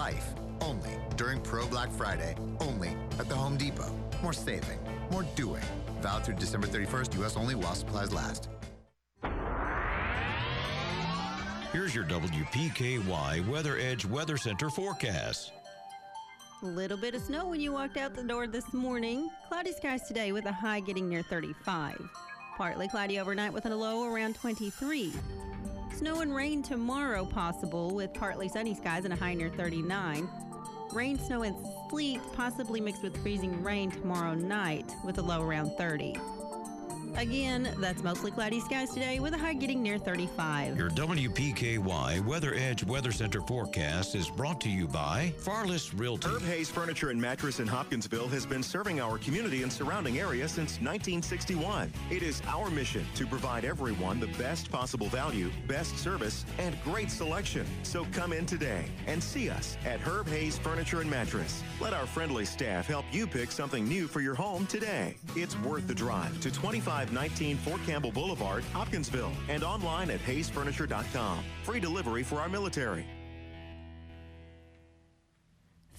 life, only during Pro Black Friday, only at the Home Depot. More saving, more doing. Valid through December 31st, U.S. only while supplies last. Here's your WPKY Weather Edge Weather Center forecast. A little bit of snow when you walked out the door this morning. Cloudy skies today with a high getting near 35. Partly cloudy overnight with a low around 23. Snow and rain tomorrow possible with partly sunny skies and a high near 39. Rain, snow, and sleet possibly mixed with freezing rain tomorrow night with a low around 30. Again, that's mostly cloudy skies today with a high getting near 35. Your WPKY Weather Edge Weather Center forecast is brought to you by Farless Realty. Herb Hayes Furniture and Mattress in Hopkinsville has been serving our community and surrounding area since 1961. It is our mission to provide everyone the best possible value, best service, and great selection. So come in today and see us at Herb Hayes Furniture and Mattress. Let our friendly staff help you pick something new for your home today. It's worth the drive to 2519 Fort Campbell Boulevard, Hopkinsville, and online at hayesfurniture.com. Free delivery for our military.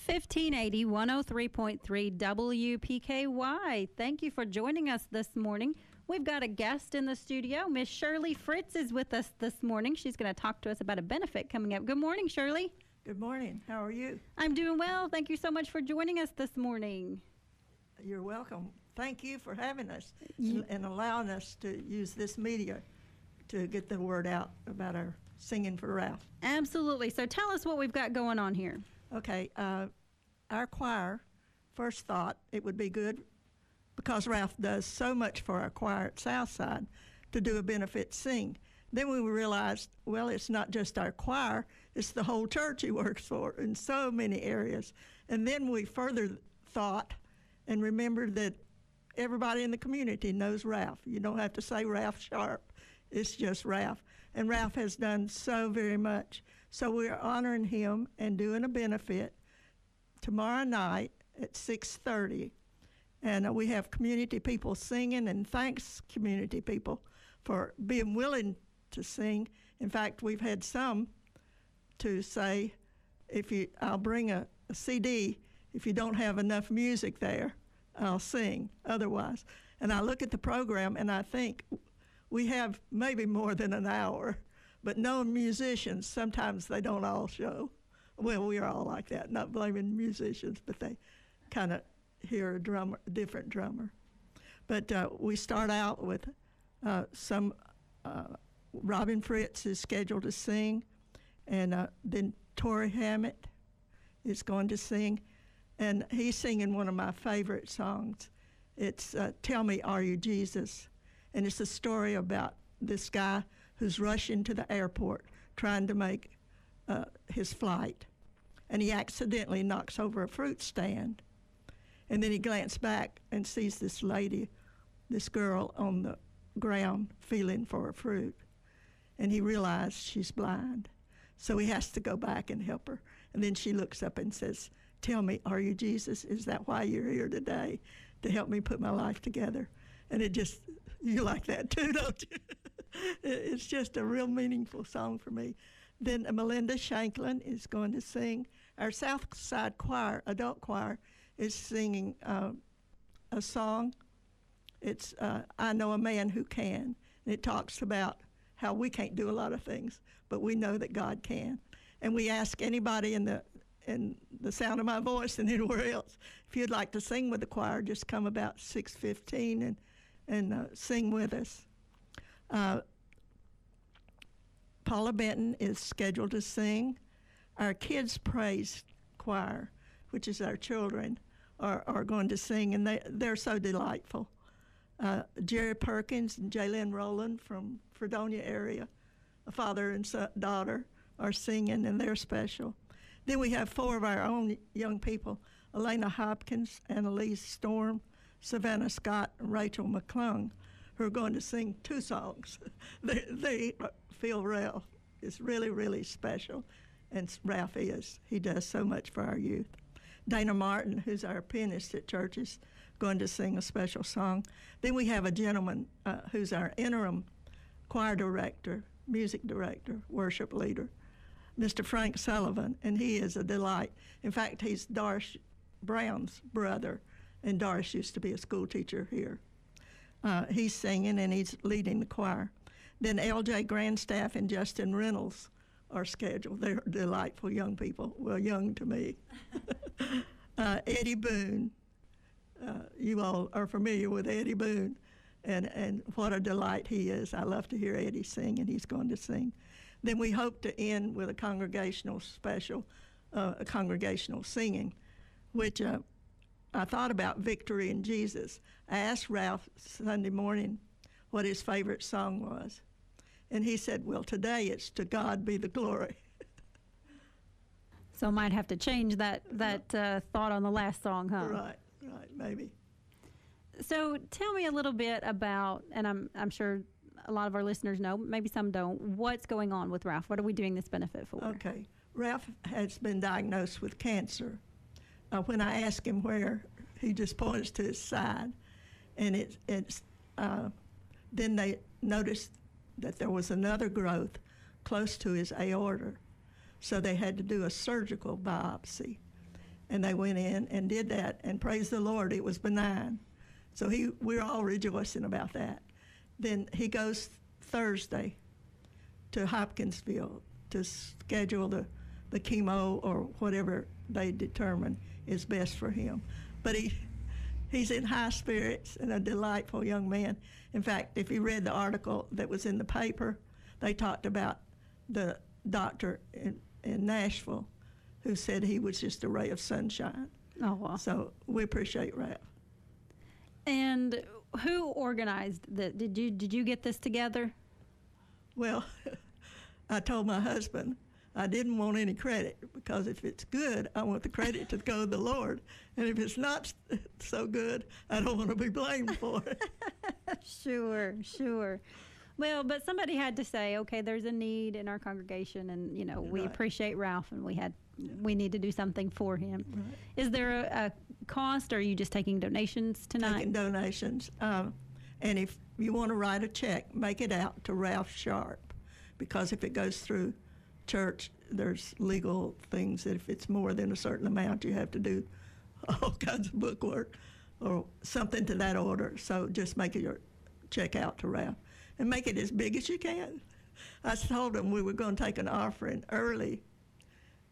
1580 103.3 WPKY. Thank you for joining us this morning. We've got a guest in the studio. Miss Shirley Fritz is with us this morning. She's going to talk to us about a benefit coming up. Good morning, Shirley. Good morning. How are you? I'm doing well. Thank you so much for joining us this morning. You're welcome. Thank you for having us and allowing us to use this media to get the word out about our Singing for Ralph. Absolutely. So tell us what we've got going on here. Okay. Our choir first thought it would be good, because Ralph does so much for our choir at Southside, to do a benefit sing. Then we realized, well, it's not just our choir, it's the whole church he works for in so many areas. And then we further thought and remembered that everybody in the community knows Ralph. You don't have to say Ralph Sharp. It's just Ralph. And Ralph has done so very much. So we're honoring him and doing a benefit tomorrow night at 6:30. And we have community people singing, and thanks community people for being willing to sing. In fact, we've had some to say, I'll bring a CD. If you don't have enough music there, I'll sing otherwise. And I look at the program and I think we have maybe more than an hour, but no musicians, sometimes they don't all show. Well, we're all like that, not blaming musicians, but they kind of hear a different drummer. But we start out with Robin Fritz is scheduled to sing, and then Tori Hammett is going to sing. And he's singing one of my favorite songs. It's Tell Me, Are You Jesus? And it's a story about this guy who's rushing to the airport trying to make his flight. And he accidentally knocks over a fruit stand. And then he glanced back and sees this lady, this girl on the ground feeling for a fruit. And he realized she's blind. So he has to go back and help her. And then she looks up and says, Tell me, are you Jesus? Is that why you're here today? To help me put my life together? And it just, you like that too, don't you? It's just a real meaningful song for me. Then Melinda Shanklin is going to sing. Our Southside Choir, adult choir, is singing a song. It's I Know a Man Who Can. And it talks about how we can't do a lot of things, but we know that God can. And we ask anybody in the sound of my voice and anywhere else, if you'd like to sing with the choir, just come about 6:15 and sing with us. Paula Benton is scheduled to sing. Our Kids Praise Choir, which is our children, are going to sing, and they're so delightful. Jerry Perkins and Jaylyn Rowland from Fredonia area, a father and daughter, are singing, and they're special. Then we have four of our own young people, Elena Hopkins, Annalise Storm, Savannah Scott, and Rachel McClung, who are going to sing two songs. They feel Ralph is really, really special, and Ralph is. He does so much for our youth. Dana Martin, who's our pianist at church, is going to sing a special song. Then we have a gentleman who's our interim choir director, music director, worship leader, Mr. Frank Sullivan, and he is a delight. In fact, he's Doris Brown's brother, and Doris used to be a school teacher here. He's singing and he's leading the choir. Then L.J. Grandstaff and Justin Reynolds are scheduled. They're delightful young people. Well, young to me. Eddie Boone. You all are familiar with Eddie Boone, and what a delight he is. I love to hear Eddie sing, and he's going to sing. Then we hope to end with a congregational special, a congregational singing, which I thought about Victory in Jesus. I asked Ralph Sunday morning what his favorite song was, and he said, well, today it's To God Be the Glory. So might have to change that thought on the last song, huh? Right, maybe. So tell me a little bit about, and I'm sure a lot of our listeners know, maybe some don't, what's going on with Ralph? What are we doing this benefit for? Okay. Ralph has been diagnosed with cancer. When I asked him where, he just points to his side. And then they noticed that there was another growth close to his aorta. So they had to do a surgical biopsy. And they went in and did that, and praise the Lord, it was benign. So we're all rejoicing about that. Then he goes Thursday to Hopkinsville to schedule the chemo or whatever they determine is best for him. But he's in high spirits and a delightful young man. In fact, if you read the article that was in the paper, they talked about the doctor in Nashville who said he was just a ray of sunshine. Oh, wow. So we appreciate Ralph. And who organized that? Did you get this together? Well, I told my husband I didn't want any credit, because if it's good, I want the credit to go to the Lord. And if it's not so good, I don't want to be blamed for it. Sure. Well, but somebody had to say, okay, there's a need in our congregation, and we appreciate Ralph, and we need to do something for him. Right. Is there a cost, or are you just taking donations tonight? Taking donations. And if you want to write a check, make it out to Ralph Sharp, because if it goes through church, there's legal things that if it's more than a certain amount, you have to do all kinds of bookwork or something to that order. So just make your check out to Ralph. And make it as big as you can. I told them we were going to take an offering early,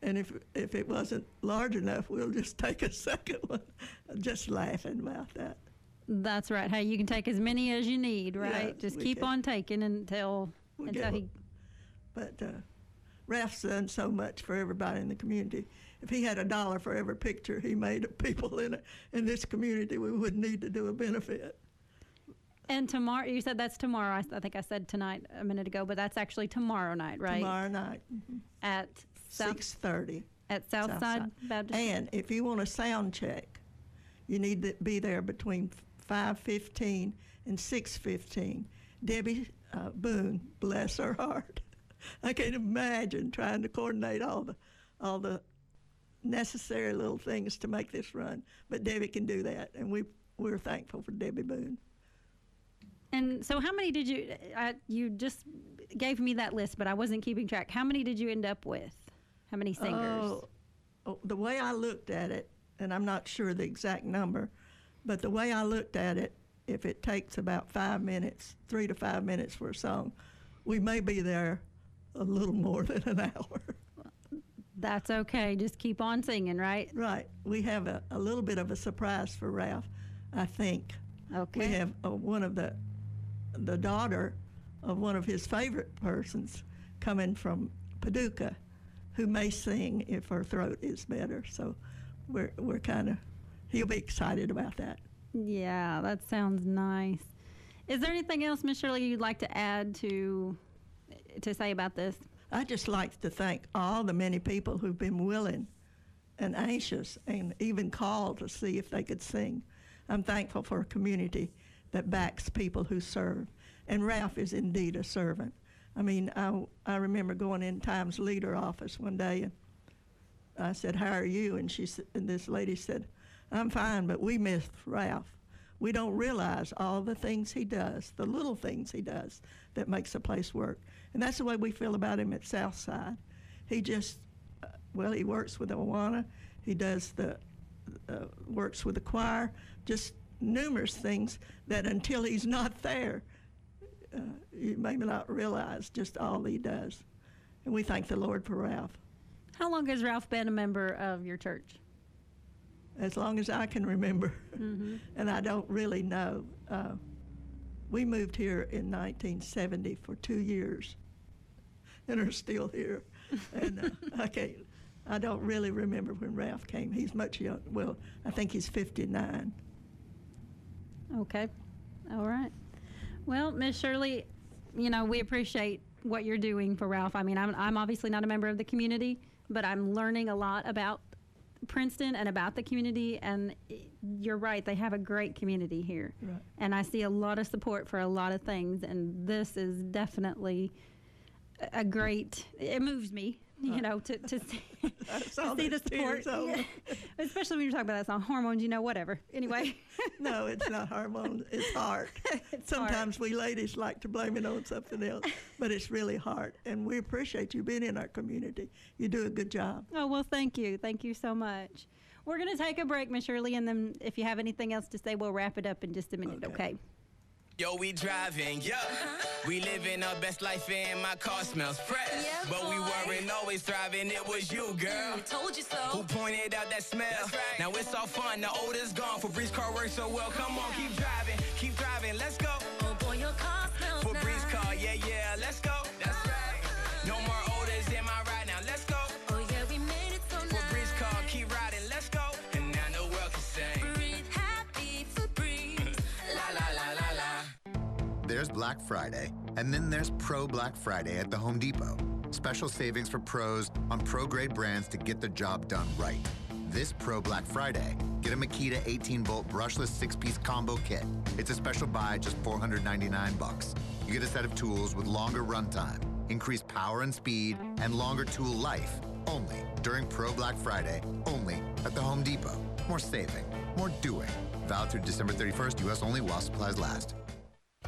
and if it wasn't large enough, we'll just take a second one. Just laughing about that. That's right. Hey, you can take as many as you need, right? Yeah, just keep on taking until he. But Ralph's done so much for everybody in the community. If he had $1 for every picture he made of people in this community, we wouldn't need to do a benefit. And tomorrow, you said that's tomorrow. I think I said tonight a minute ago, but that's actually tomorrow night, right? Tomorrow night. Mm-hmm. At 6:30. At Southside Baptist. And if you want a sound check, you need to be there between 5:15 and 6:15. Debbie Boone, bless her heart. I can't imagine trying to coordinate all the necessary little things to make this run, but Debbie can do that, and we're thankful for Debbie Boone. And so how many did you just gave me that list, but I wasn't keeping track. How many did you end up with? How many singers? The way I looked at it, and I'm not sure the exact number, but the way I looked at it, if it takes about 5 minutes, 3 to 5 minutes for a song, we may be there a little more than an hour. That's okay. Just keep on singing, right? Right. We have a little bit of a surprise for Ralph, I think. Okay. We have one of the daughter of one of his favorite persons coming from Paducah, who may sing if her throat is better. So we're kind of, he'll be excited about that. Yeah, that sounds nice. Is there anything else, Miss Shirley, you'd like to add to say about this? I'd just like to thank all the many people who've been willing and anxious and even called to see if they could sing. I'm thankful for a community that backs people who serve. And Ralph is indeed a servant. I mean, I remember going in Times Leader office one day, and I said, "How are you?" And this lady said, "I'm fine, but we miss Ralph. We don't realize all the things he does, the little things he does that makes a place work." And that's the way we feel about him at Southside. he just, he works with Awana. He does works with the choir, just numerous things that until he's not there, you may not realize just all he does. And we thank the Lord for Ralph. How long has Ralph been a member of your church? As long as I can remember. Mm-hmm. And I don't really know. We moved here in 1970 for 2 years and are still here. And I don't really remember when Ralph came. He's much young. Well, I think he's 59. Okay. All right. Well, Miss Shirley, we appreciate what you're doing for Ralph. I mean, I'm obviously not a member of the community, but I'm learning a lot about Princeton and about the community, and you're right, they have a great community here. Right. And I see a lot of support for a lot of things, and this is definitely a great, it moves me, to see the support. Yeah. Especially when you're talking about that song, hormones, whatever. Anyway. No, it's not hormones, it's heart. Sometimes we ladies like to blame it on something else, but it's really heart. And we appreciate you being in our community. You do a good job. Oh, well, thank you. Thank you so much. We're going to take a break, Miss Shirley, and then if you have anything else to say, we'll wrap it up in just a minute, okay? Yo, we driving, yo. We living our best life and my car smells fresh. Yeah, but we weren't always thriving, it was you, girl. We told you so. Who pointed out that smell? That's right. Now it's all fun, the old is gone. Febreze car works so well, come on, keep driving, let's go. Oh boy, your car smells Febreze nice. car, yeah, let's go. That's right. No more odors in my ride, now let's go. Oh yeah, we made it so nice. Febreze car, keep riding, let's go. And now the world can sing. Breathe happy, Febreze. La la la la la. There's Black Friday, and then there's Pro Black Friday at the Home Depot. Special savings for pros on pro-grade brands to get the job done right. This Pro Black Friday, get a Makita 18-volt brushless 6-piece combo kit. It's a special buy, just $499. You get a set of tools with longer runtime, increased power and speed, and longer tool life. Only during Pro Black Friday, only at the Home Depot. More saving, more doing. Valid through December 31st, U.S. only while supplies last.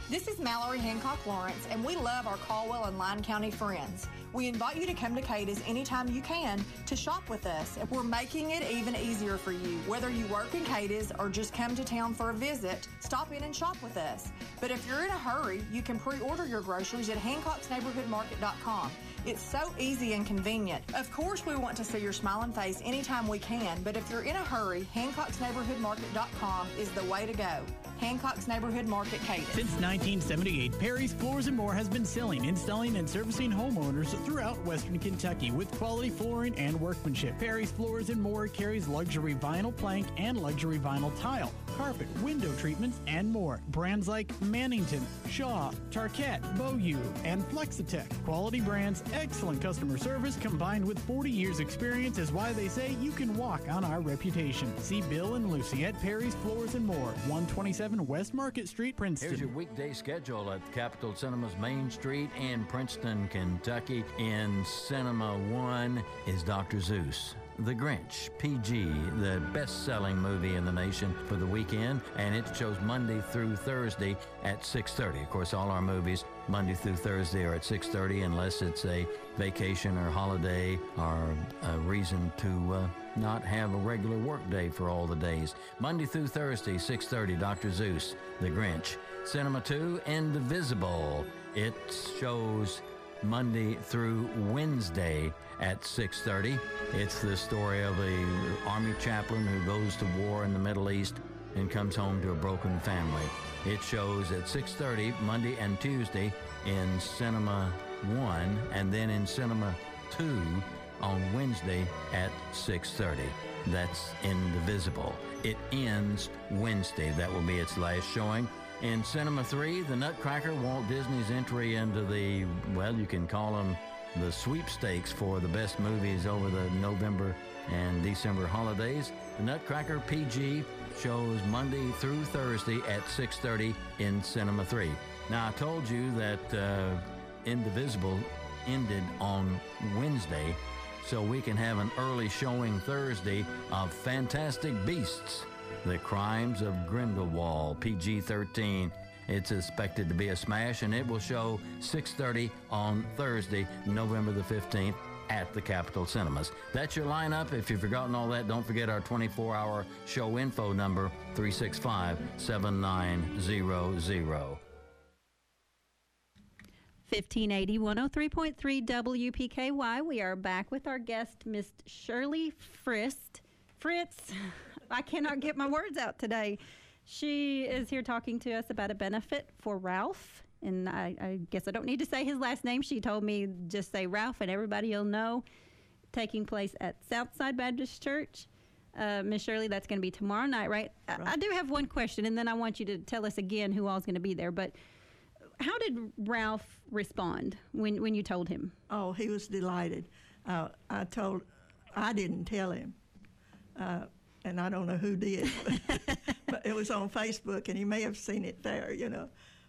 This is Mallory Hancock Lawrence, and we love our Caldwell and Line County friends. We invite you to come to Cadiz anytime you can to shop with us. We're making it even easier for you. Whether you work in Cadiz or just come to town for a visit, stop in and shop with us. But if you're in a hurry, you can pre-order your groceries at Hancock'sNeighborhoodMarket.com. It's so easy and convenient. Of course, we want to see your smiling face anytime we can, but if you're in a hurry, Hancock'sNeighborhoodMarket.com is the way to go. Hancock's Neighborhood Market, Cadiz. Since 1978, Perry's Floors & More has been selling, installing, and servicing homeowners throughout Western Kentucky with quality flooring and workmanship. Perry's Floors & More carries luxury vinyl plank and luxury vinyl tile, carpet, window treatments, and more. Brands like Mannington, Shaw, Tarkett, Beaulieu, and Flexitech. Quality brands, excellent customer service, combined with 40 years experience is why they say you can walk on our reputation. See Bill and Lucy at Perry's Floors & More, 127 West Market Street, Princeton. Here's your weekday schedule at Capitol Cinema's Main Street in Princeton, Kentucky. In Cinema 1 is Dr. Seuss. The Grinch, PG, the best-selling movie in the nation for the weekend, and it shows Monday through Thursday at 6:30. Of course, all our movies Monday through Thursday are at 6:30 unless it's a vacation or holiday or a reason to not have a regular work day for all the days. Monday through Thursday, 6:30, Dr. Seuss, The Grinch. Cinema 2, Indivisible. It shows Monday through Wednesday at 6:30. It's the story of a army chaplain who goes to war in the Middle East and comes home to a broken family. It shows at 6:30 Monday and Tuesday in Cinema 1, and then in Cinema 2 on Wednesday at 6:30. That's Indivisible. It ends Wednesday. That will be its last showing. In Cinema 3, The Nutcracker, Walt Disney's entry into the, well, you can call them the sweepstakes for the best movies over the November and December holidays. The Nutcracker PG shows Monday through Thursday at 6:30 in Cinema 3. Now, I told you that Indivisible ended on Wednesday, so we can have an early showing Thursday of Fantastic Beasts, The Crimes of Grindelwald, PG-13. It's expected to be a smash, and it will show 6:30 on Thursday, November the 15th at the Capitol Cinemas. That's your lineup. If you've forgotten all that, don't forget our 24-hour show info number, 365-7900. 1580 103.3 WPKY. We are back with our guest, Miss Shirley Fritz. I cannot get my words out today. She is here talking to us about a benefit for Ralph. And I guess I don't need to say his last name. She told me just say Ralph and everybody will know. Taking place at Southside Baptist Church. Miss Shirley, that's going to be tomorrow night, right? I do have one question, and then I want you to tell us again who all's going to be there. But how did Ralph respond when you told him? Oh, he was delighted. I didn't tell him, and I don't know who did, but it was on Facebook, and he may have seen it there,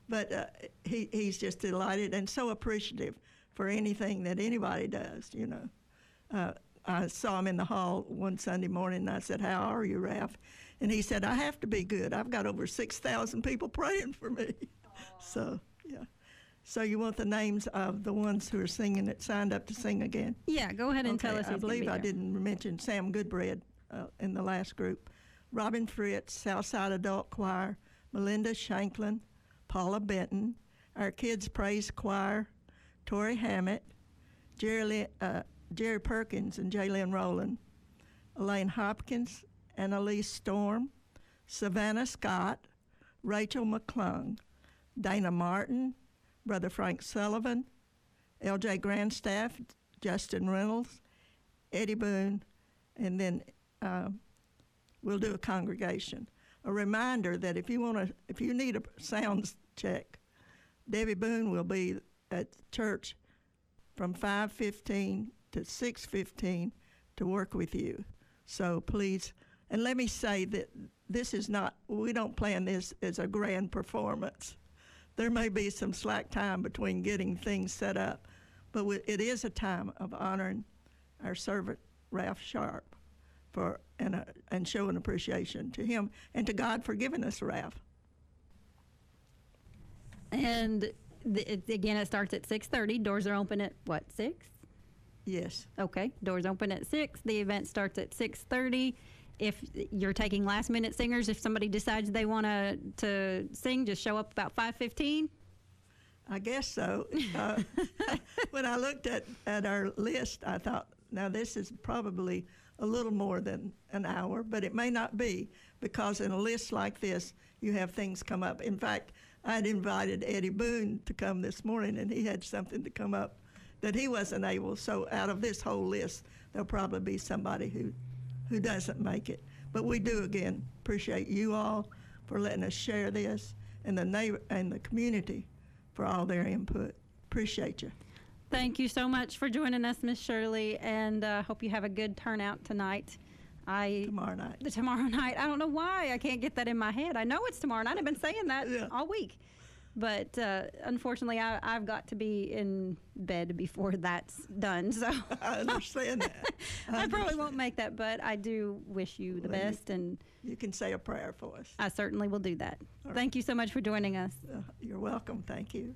But he's just delighted and so appreciative for anything that anybody does, I saw him in the hall one Sunday morning, and I said, "How are you, Ralph?" And he said, "I have to be good. I've got over 6,000 people praying for me." So, yeah. So you want the names of the ones who are singing that signed up to sing again? Yeah, go ahead and tell us who's I believe gonna I be there. didn't mention Sam Goodbread in the last group. Robin Fritz, Southside Adult Choir, Melinda Shanklin, Paula Benton, our Kids Praise Choir, Tori Hammett, Jerry Perkins and Jaylyn Rowland, Elaine Hopkins, Annalise Storm, Savannah Scott, Rachel McClung, Dana Martin, Brother Frank Sullivan, L.J. Grandstaff, Justin Reynolds, Eddie Boone, and then we'll do a congregation. A reminder that if you need a sound check, Debbie Boone will be at church from 5:15 to 6:15 to work with you. So please, and let me say that we don't plan this as a grand performance. There may be some slack time between getting things set up, but it is a time of honoring our servant, Ralph Sharp, and showing appreciation to him and to God for giving us Ralph. And again, it starts at 6:30. Doors are open at, 6? Yes. Okay, doors open at 6. The event starts at 6:30. If you're taking last-minute singers, if somebody decides they want to sing, just show up about 5:15? I guess so. When I looked at our list, I thought, now this is probably a little more than an hour, but it may not be, because in a list like this, you have things come up. In fact, I had invited Eddie Boone to come this morning, and he had something to come up that he wasn't able. So out of this whole list, there'll probably be somebody who doesn't make it. But we do, again, appreciate you all for letting us share this, and the neighbor and the community for all their input. Appreciate you. Thank you so much for joining us, Miss Shirley, and hope you have a good turnout tonight. Tomorrow night. Tomorrow night. I don't know why I can't get that in my head. I know it's tomorrow night. I've been saying that all week. But unfortunately, I've got to be in bed before that's done. So I understand that. I probably won't make that, but I do wish you the best. And you can say a prayer for us. I certainly will do that. Thank you so much for joining us. You're welcome. Thank you.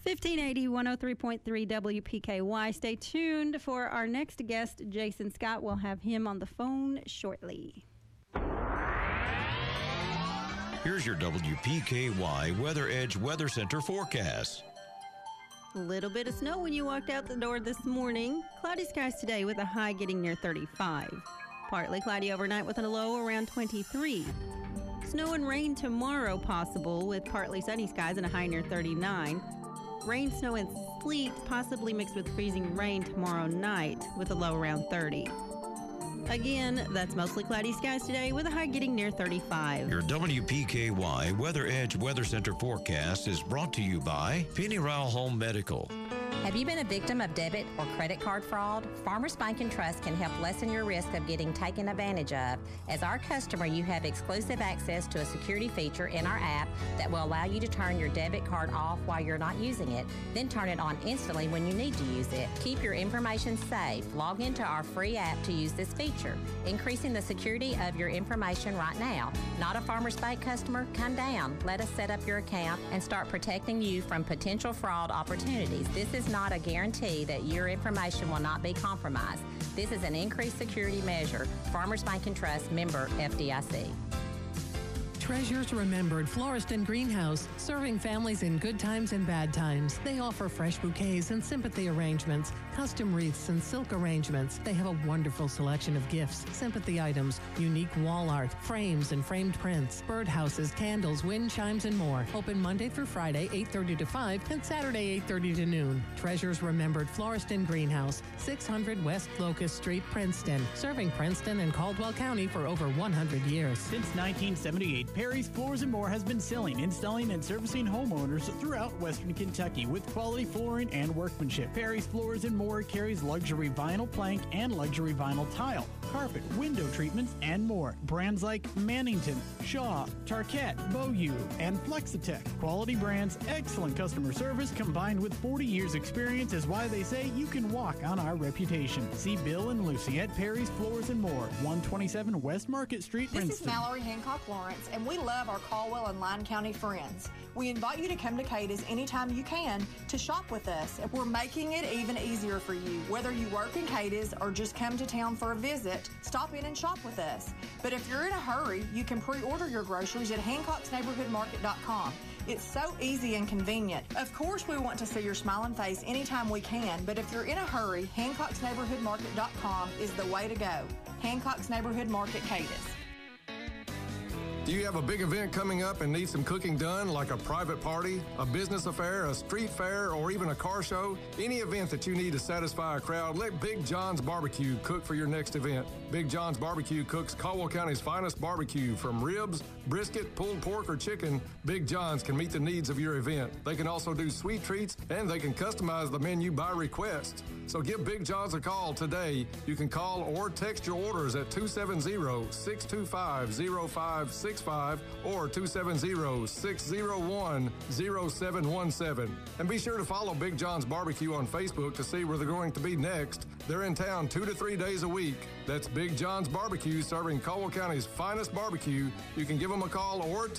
1580 103.3 WPKY. Stay tuned for our next guest, Jason Scott. We'll have him on the phone shortly. Here's your WPKY Weather Edge Weather Center forecast. A little bit of snow when you walked out the door this morning. Cloudy skies today with a high getting near 35. Partly cloudy overnight with a low around 23. Snow and rain tomorrow possible with partly sunny skies and a high near 39. Rain, snow, and sleet possibly mixed with freezing rain tomorrow night with a low around 30. Again, that's mostly cloudy skies today with a high getting near 35. Your WPKY Weather Edge Weather Center forecast is brought to you by Penny Rowell Home Medical. Have you been a victim of debit or credit card fraud? Farmers Bank and Trust can help lessen your risk of getting taken advantage of. As our customer, you have exclusive access to a security feature in our app that will allow you to turn your debit card off while you're not using it, then turn it on instantly when you need to use it. Keep your information safe. Log into our free app to use this feature, increasing the security of your information right now. Not a Farmers Bank customer? Come down. Let us set up your account and start protecting you from potential fraud opportunities. This is not a guarantee that your information will not be compromised. This is an increased security measure. Farmers Bank and Trust, member FDIC. Treasures Remembered Florist and Greenhouse, serving families in good times and bad times. They offer fresh bouquets and sympathy arrangements, custom wreaths and silk arrangements. They have a wonderful selection of gifts, sympathy items, unique wall art, frames and framed prints, birdhouses, candles, wind chimes, and more. Open Monday through Friday, 8:30 to 5, and Saturday, 8:30 to noon. Treasures Remembered Florist and Greenhouse, 600 West Locust Street, Princeton, serving Princeton and Caldwell County for over 100 years. Since 1978, Perry's Floors and More has been selling, installing, and servicing homeowners throughout Western Kentucky with quality flooring and workmanship. Perry's Floors and More carries luxury vinyl plank and luxury vinyl tile, carpet, window treatments, and more. Brands like Mannington, Shaw, Tarkett, Beaulieu, and Flexitech. Quality brands, excellent customer service, combined with 40 years experience is why they say you can walk on our reputation. See Bill and Lucy at Perry's Floors and More, 127 West Market Street, Princeton. This is Mallory Hancock Lawrence, and we love our Caldwell and Line County friends. We invite you to come to Cada's anytime you can to shop with us. We're making it even easier for you. Whether you work in Cada's or just come to town for a visit, stop in and shop with us. But if you're in a hurry, you can pre-order your groceries at HancocksNeighborhoodMarket.com. It's so easy and convenient. Of course, we want to see your smiling face anytime we can, but if you're in a hurry, HancocksNeighborhoodMarket.com is the way to go. Hancock's Neighborhood Market, Cada's. Do you have a big event coming up and need some cooking done, like a private party, a business affair, a street fair, or even a car show? Any event that you need to satisfy a crowd, let Big John's Barbecue cook for your next event. Big John's Barbecue cooks Caldwell County's finest barbecue. From ribs, brisket, pulled pork, or chicken, Big John's can meet the needs of your event. They can also do sweet treats, and they can customize the menu by request. So give Big John's a call today. You can call or text your orders at 270-625-0565 or 270-601-0717. And be sure to follow Big John's Barbecue on Facebook to see where they're going to be next. They're in town 2 to 3 days a week. That's Big John's Barbecue, serving Caldwell County's finest barbecue. You can give them a call or text